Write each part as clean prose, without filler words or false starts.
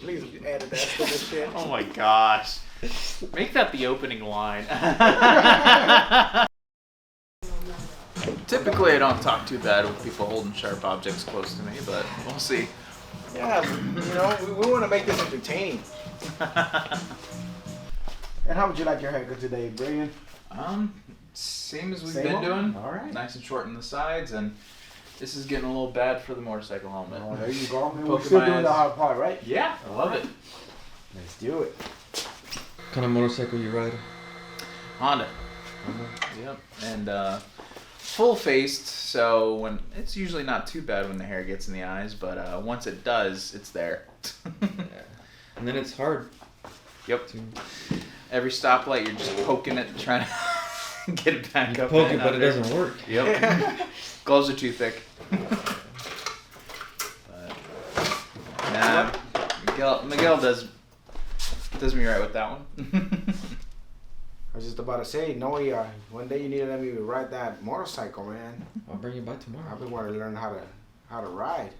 Please edit that stupid shit. Oh my gosh. Make that the opening line. Typically, I don't talk too bad with people holding sharp objects close to me, but we'll see. Yeah, we want to make this entertaining. And how would you like your haircut today, Brian? Same as we've Same been old? doing. All right. Nice and short on the sides, and this is getting a little bad for the motorcycle helmet. Oh, there you go. And we're Poking still my doing the eyes. hard part, right? Yeah, I love it. Let's do it. What kind of motorcycle you ride? Honda. Yep. And full faced, so when it's usually not too bad when the hair gets in the eyes, but once it does, it's there. Yeah. And then it's hard. Yep. Every stoplight, you're just poking it, trying to get it back You up. poke and it, but it under. doesn't work. Yep. Gloves are too thick. But, nah, Miguel does me right with that one. I was just about to say, Noe, one day you need to let me ride that motorcycle, man. I'll bring you by tomorrow. I've been wanting to learn how to ride.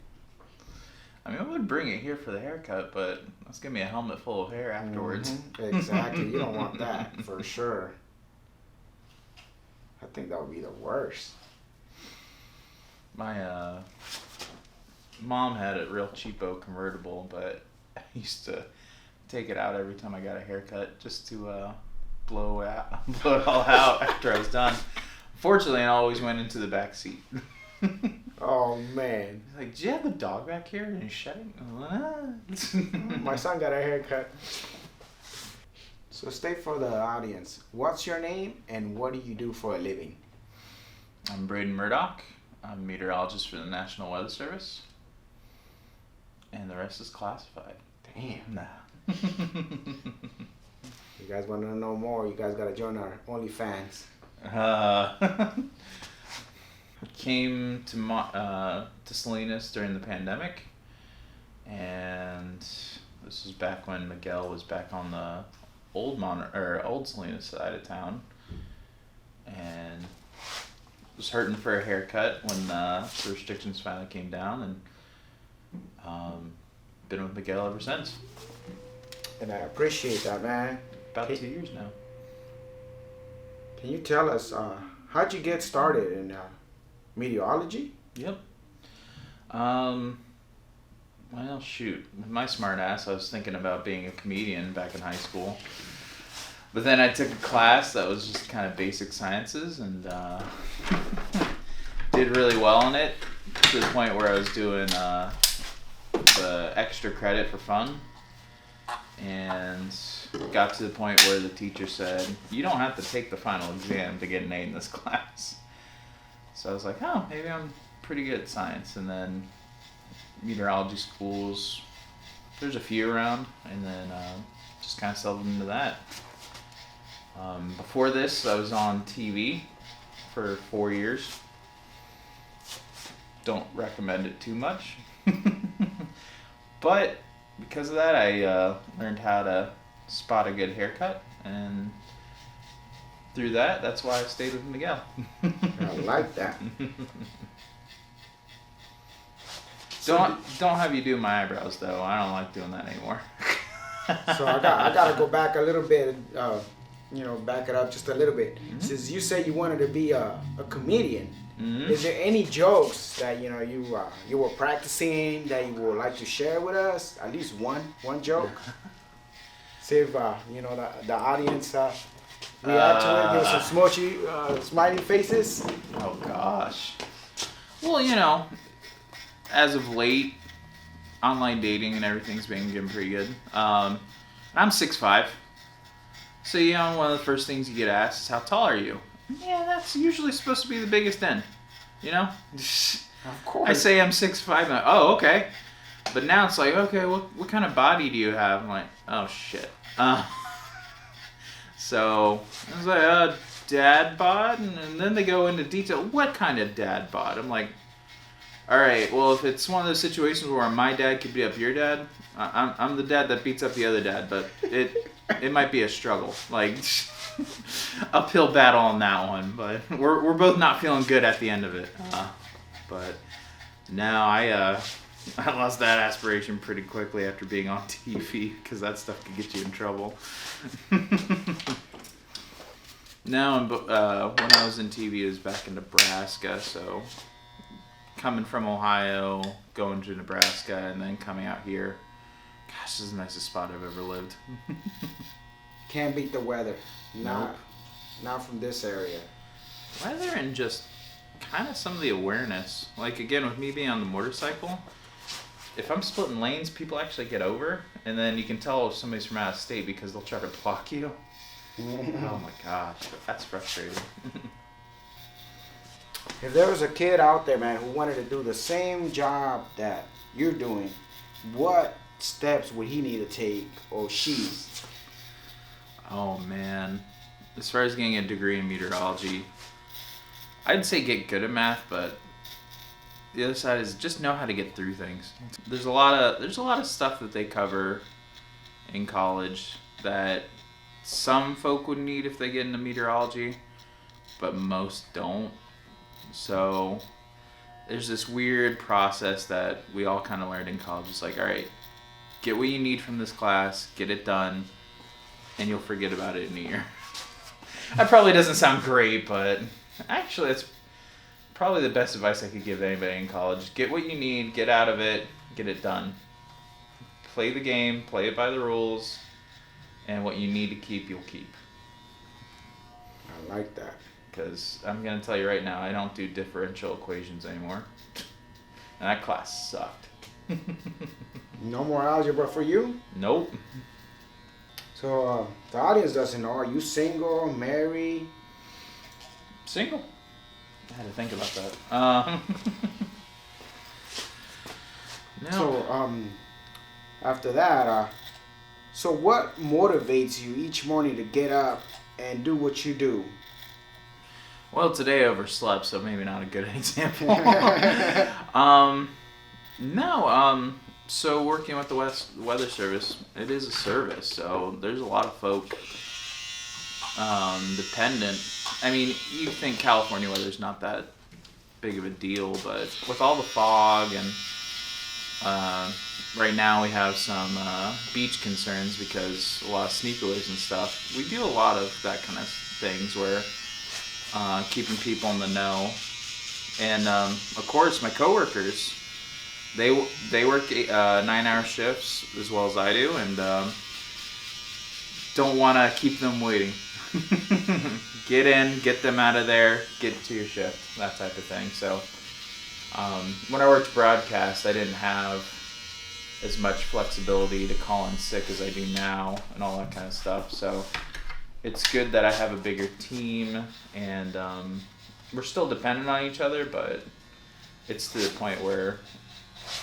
I mean, I would bring it here for the haircut, but let's give me a helmet full of hair afterwards. Mm-hmm. Exactly. You don't want that for sure. I think that would be the worst. My mom had a real cheapo convertible, but I used to take it out every time I got a haircut just to blow it all out after I was done. Fortunately, I always went into the back seat. Oh man. He's like, "Do you have a dog back here and he's shedding?" My son got a haircut. So state for the audience, what's your name and what do you do for a living? I'm Braden Murdoch. I'm a meteorologist for the National Weather Service. And the rest is classified. Damn. Nah. You guys want to know more, you guys got to join our OnlyFans. Came to Salinas during the pandemic, and this was back when Miguel was back on the old Salinas side of town, and was hurting for a haircut when the restrictions finally came down, and been with Miguel ever since. And I appreciate that, man. About 2 years now. Can you tell us, how'd you get started in meteorology? Yep. Well, shoot. With my smart ass, I was thinking about being a comedian back in high school. But then I took a class that was just kind of basic sciences and did really well in it to the point where I was doing the extra credit for fun. And got to the point where the teacher said, "You don't have to take the final exam to get an A in this class." So I was like, oh, maybe I'm pretty good at science. And then meteorology schools, there's a few around, and then just kind of settled into that. Before this, I was on TV for 4 years. Don't recommend it too much. But because of that, I learned how to spot a good haircut, and through that, that's why I stayed with Miguel. I like that. Don't have you do my eyebrows though. I don't like doing that anymore. So I gotta go back a little bit, back it up just a little bit. Mm-hmm. Since you said you wanted to be a comedian, Mm-hmm. is there any jokes that you were practicing that you would like to share with us? At least one joke. See if the audience react to it. Give us some smochy, smiling faces. Oh gosh. Well, as of late, online dating and everything's been getting pretty good. I'm 6'5". So one of the first things you get asked is, how tall are you? Yeah, that's usually supposed to be the biggest end. Of course. I say I'm 6'5". I'm like, oh, okay. But now it's like, okay, what kind of body do you have? I'm like, oh shit. So I was like, dad bod, and then they go into detail. What kind of dad bod? I'm like, all right. Well, if it's one of those situations where my dad could beat up your dad, I'm the dad that beats up the other dad, but it might be a struggle, like uphill battle on that one. But we're both not feeling good at the end of it. But now I I lost that aspiration pretty quickly after being on TV because that stuff could get you in trouble. Now, when I was in TV, it was back in Nebraska, so coming from Ohio, going to Nebraska, and then coming out here. Gosh, this is the nicest spot I've ever lived. Can't beat the weather. Nope. Not from this area. Weather and just kind of some of the awareness. Like, again, with me being on the motorcycle, if I'm splitting lanes, people actually get over, and then you can tell if somebody's from out of state because they'll try to block you. Oh my gosh, that's frustrating. If there was a kid out there, man, who wanted to do the same job that you're doing, what steps would he need to take, or she? Oh man, as far as getting a degree in meteorology, I'd say get good at math, but the other side is just know how to get through things. There's a lot of stuff that they cover in college that some folk would need if they get into meteorology, but most don't. So there's this weird process that we all kind of learned in college. It's like, all right, get what you need from this class, get it done, and you'll forget about it in a year. That probably doesn't sound great, but actually it's probably the best advice I could give anybody in college. Get what you need, get out of it, get it done. Play the game, play it by the rules, and what you need to keep, you'll keep. I like that. Because I'm going to tell you right now, I don't do differential equations anymore. And that class sucked. No more algebra for you? Nope. So the audience doesn't know, are you single, married? Single. I had to think about that. No. So after that, so what motivates you each morning to get up and do what you do? Well, today I overslept, so maybe not a good example. So working with the Weather Service, it is a service, so there's a lot of folk dependent. I mean, you think California weather's not that big of a deal, but with all the fog and right now we have some beach concerns because a lot of sneakers and stuff. We do a lot of that kind of things where keeping people in the know. And of course, my coworkers, they work 9-hour shifts as well as I do, and don't want to keep them waiting. Get in, get them out of there, get to your shift, that type of thing. So when I worked broadcast, I didn't have as much flexibility to call in sick as I do now and all that kind of stuff. So it's good that I have a bigger team, and we're still dependent on each other, but it's to the point where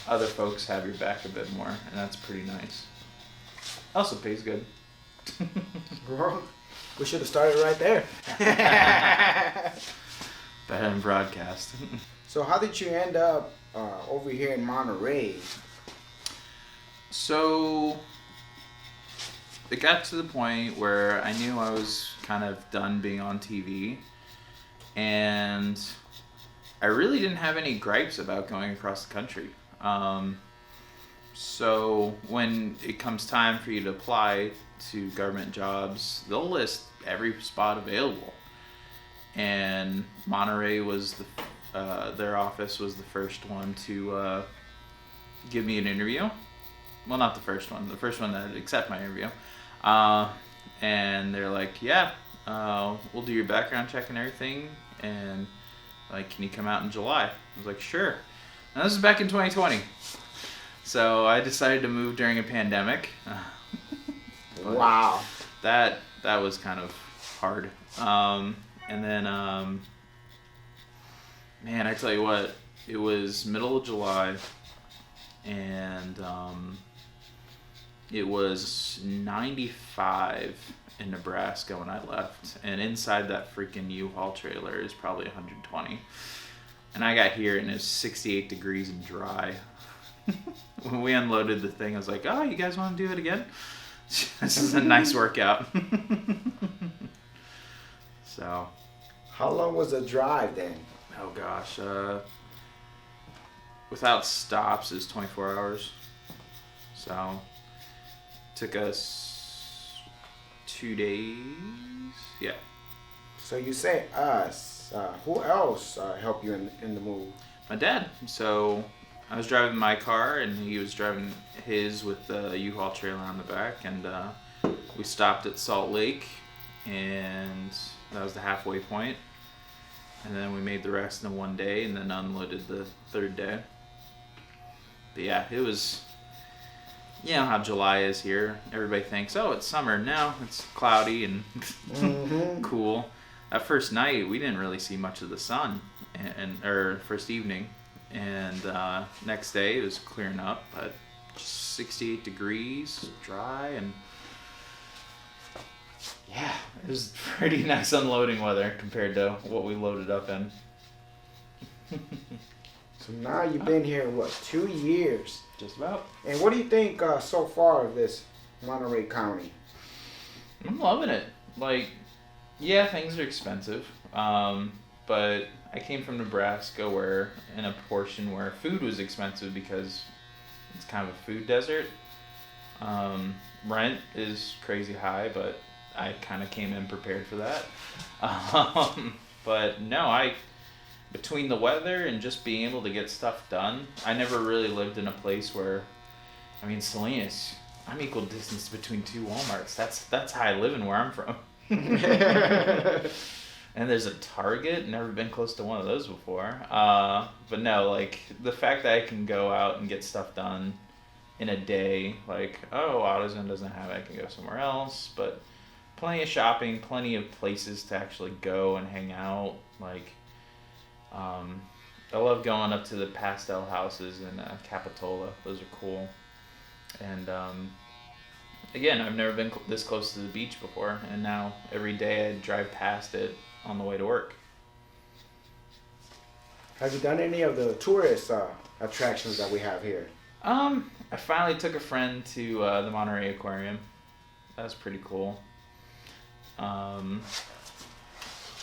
other folks have your back a bit more, and that's pretty nice. Also pays good. Well, we should have started right there. Better than broadcast. So how did you end up over here in Monterey? So it got to the point where I knew I was kind of done being on TV, and I really didn't have any gripes about going across the country. So when it comes time for you to apply to government jobs, they'll list every spot available. And Monterey was their office was the first one to give me an interview. Well, not the first one that accepted my interview. And they're like, yeah, we'll do your background check and everything, and like, can you come out in July? I was like, sure. Now this is back in 2020. So I decided to move during a pandemic. Wow. That was kind of hard. And then, man, I tell you what, it was middle of July, and it was 95 in Nebraska when I left, and inside that freaking U-Haul trailer is probably 120. And I got here and it was 68 degrees and dry. When we unloaded the thing, I was like, oh, you guys want to do it again? This is a nice workout. So. How long was the drive then? Oh gosh. without stops is 24 hours. So took us 2 days. Yeah. So you say us. Who else helped you in the move? My dad. So I was driving my car and he was driving his with the U-Haul trailer on the back, and we stopped at Salt Lake, and that was the halfway point. And then we made the rest in one day and then unloaded the third day. But yeah, it was, you know how July is here. Everybody thinks, oh, it's summer. No, it's cloudy and cool. That first night, we didn't really see much of the sun, or first evening. And next day, it was clearing up, but just 68 degrees, dry, and yeah, it was pretty nice unloading weather compared to what we loaded up in. So now you've been here, what, 2 years? Just about. And what do you think so far of this Monterey County? I'm loving it. Like, yeah, things are expensive, but I came from Nebraska, where in a portion where food was expensive because it's kind of a food desert. Rent is crazy high, but I kind of came in prepared for that. But no, between the weather and just being able to get stuff done, I never really lived in a place where, I mean, Salinas, I'm equal distance between 2 Walmarts. That's how I live and where I'm from. And there's a Target. Never been close to one of those before. But no, like the fact that I can go out and get stuff done in a day, like, oh, AutoZone doesn't have it, I can go somewhere else. But plenty of shopping, plenty of places to actually go and hang out. Like, I love going up to the pastel houses in Capitola. Those are cool. And again, I've never been this close to the beach before, and now every day I drive past it on the way to work. Have you done any of the tourist attractions that we have here? I finally took a friend to the Monterey Aquarium. That was pretty cool.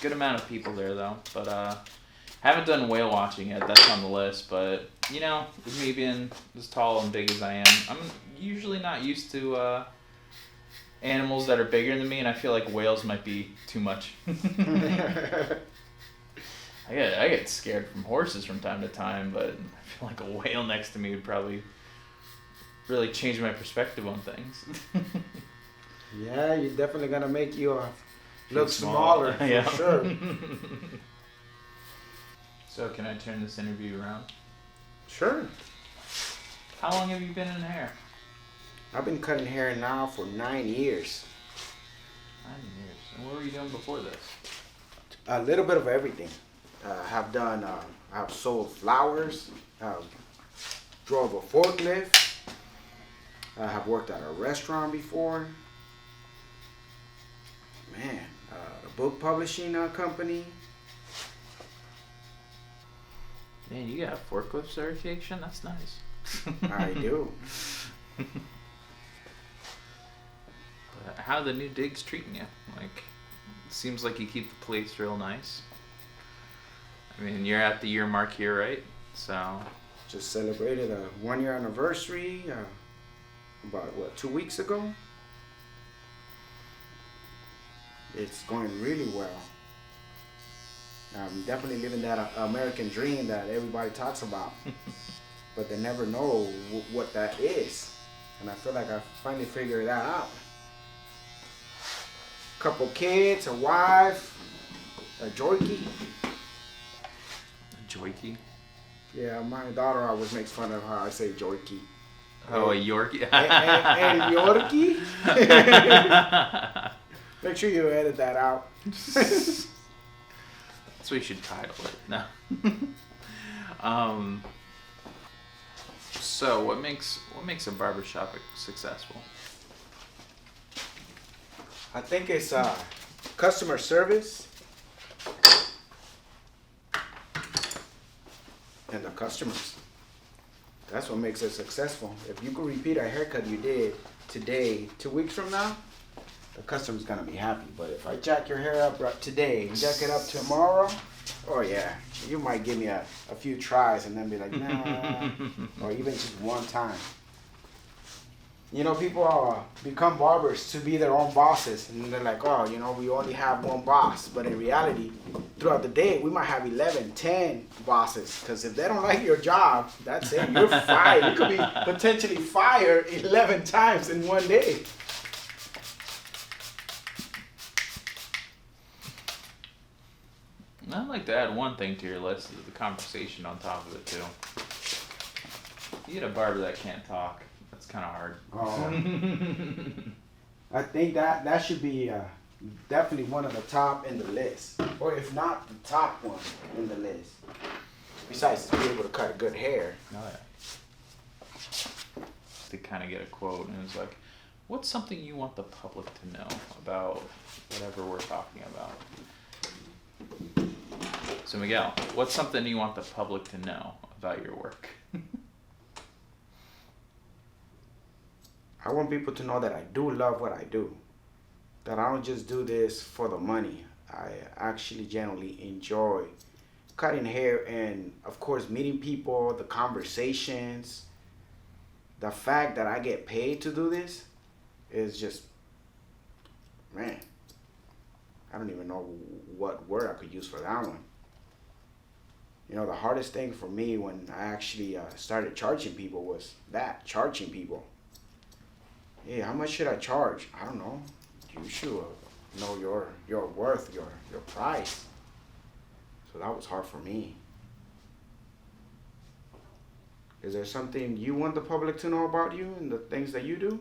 Good amount of people there though, but haven't done whale watching yet. That's on the list, but you know, with me being as tall and big as I am, I'm usually not used to animals that are bigger than me, and I feel like whales might be too much. I get scared from horses from time to time, but I feel like a whale next to me would probably really change my perspective on things. Yeah, you're definitely gonna make you look smaller for yeah. sure. So can I turn this interview around? Sure. How long have you been in hair? I've been cutting hair now for 9 years. 9 years. And what were you doing before this? A little bit of everything. I've sold flowers. Drove a forklift. I have worked at a restaurant before. Man, a book publishing company. Man, you got a forklift certification? That's nice. I do. But how are the new digs treating you? Like, it seems like you keep the place real nice. I mean, you're at the year mark here, right? So Just celebrated a 1-year anniversary about 2 weeks ago. It's going really well. I'm definitely living that American dream that everybody talks about, but they never know what that is. And I feel like I finally figured that out. Couple kids, a wife, a joikey. a joikey. Yeah, my daughter always makes fun of how I say joikey. Oh, a Yorkie. And Yorkie? Make sure you edit that out. That's what you should title it. No. So what makes a barbershop successful? I think it's customer service and the customers. That's what makes it successful. If you could repeat a haircut you did today, 2 weeks from now, the customer's gonna be happy. But if I jack your hair up right today and jack it up tomorrow, Oh yeah, you might give me a few tries and then be like, nah, or even just one time. You know, people become barbers to be their own bosses, and they're like, oh, you know, we only have one boss. But in reality, throughout the day, we might have 11, 10 bosses. Because if they don't like your job, that's it. You're fired. You could be potentially fired 11 times in one day. I'd like to add one thing to your list, is the conversation on top of it too. You get a barber that can't talk, that's kind of hard. I think that should be definitely one of the top in the list, or if not the top one in the list. Besides to be able to cut good hair. Oh yeah. To kind of get a quote, and it's like, what's something you want the public to know about whatever we're talking about? So Miguel, what's something you want the public to know about your work? I want people to know that I do love what I do. That I don't just do this for the money. I actually genuinely enjoy cutting hair and, of course, meeting people, the conversations. The fact that I get paid to do this is just, man, I don't even know what word I could use for that one. You know, the hardest thing for me when I actually started charging people was that, charging people. Hey, how much should I charge? I don't know. You should know your worth, your price. So that was hard for me. Is there something you want the public to know about you and the things that you do?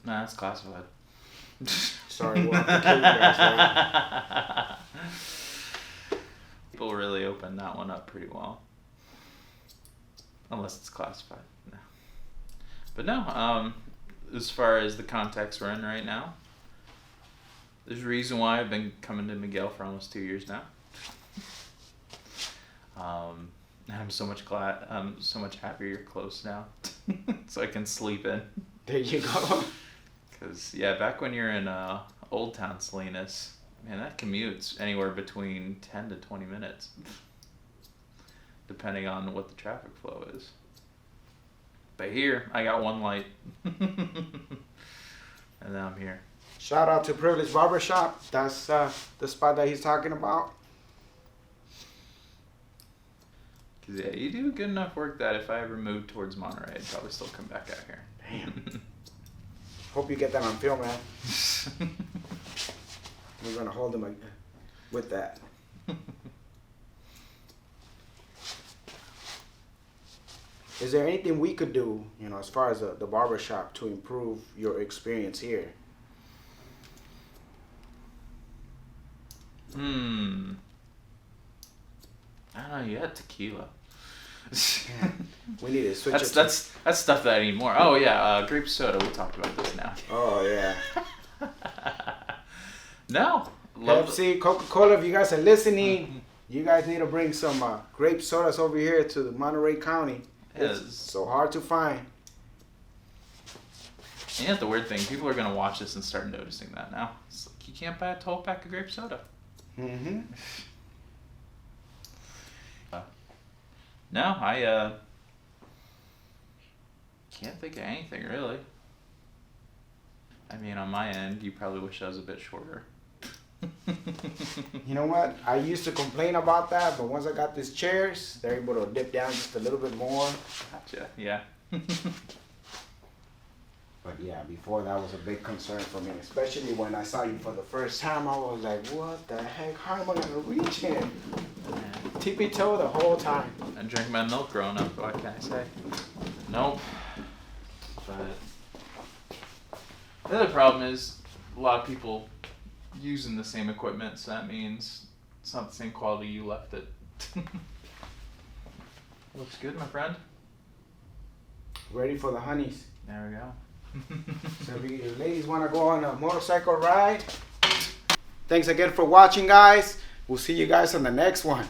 Nah, that's classified. Sorry, we'll have to kill you guys now. People really open that one up pretty well. Unless it's classified. No. But no, as far as the context we're in right now, there's a reason why I've been coming to Miguel for almost 2 years now. I'm so much happier you're close now, so I can sleep in. There you go. Cause yeah, back when you're in Old Town Salinas, man, that commute's anywhere between 10 to 20 minutes, depending on what the traffic flow is. But here, I got one light, and now I'm here. Shout out to Privilege Barbershop. That's the spot that he's talking about. Cause yeah, you do good enough work that if I ever moved towards Monterey, I'd probably still come back out here. Damn. Hope you get that on film, man. We're gonna hold him with that. Is there anything we could do, you know, as far as the barbershop to improve your experience here? I don't know. You had tequila. We need to switch. That's stuff that I need more. Oh yeah, grape soda. We talked about this now. Oh yeah. No. Pepsi, Coca-Cola. If you guys are listening, you guys need to bring some grape sodas over here to the Monterey County. It's so hard to find. And yet the weird thing, people are gonna watch this and start noticing that now. It's like you can't buy a 12-pack of grape soda. Mm-hmm. No, I can't think of anything really. I mean, on my end, you probably wish I was a bit shorter. You know what? I used to complain about that, but once I got these chairs, they're able to dip down just a little bit more. Gotcha. Yeah. But yeah, before that was a big concern for me, especially when I saw you for the first time. I was like, what the heck? How am I gonna reach him? Tippy-toe the whole time. I drank my milk growing up. What can I say? Nope. But the other problem is a lot of people using the same equipment, so that means it's not the same quality you left it. Looks good, my friend. Ready for the honeys. There we go. So if you ladies want to go on a motorcycle ride, thanks again for watching, guys. We'll see you guys on the next one.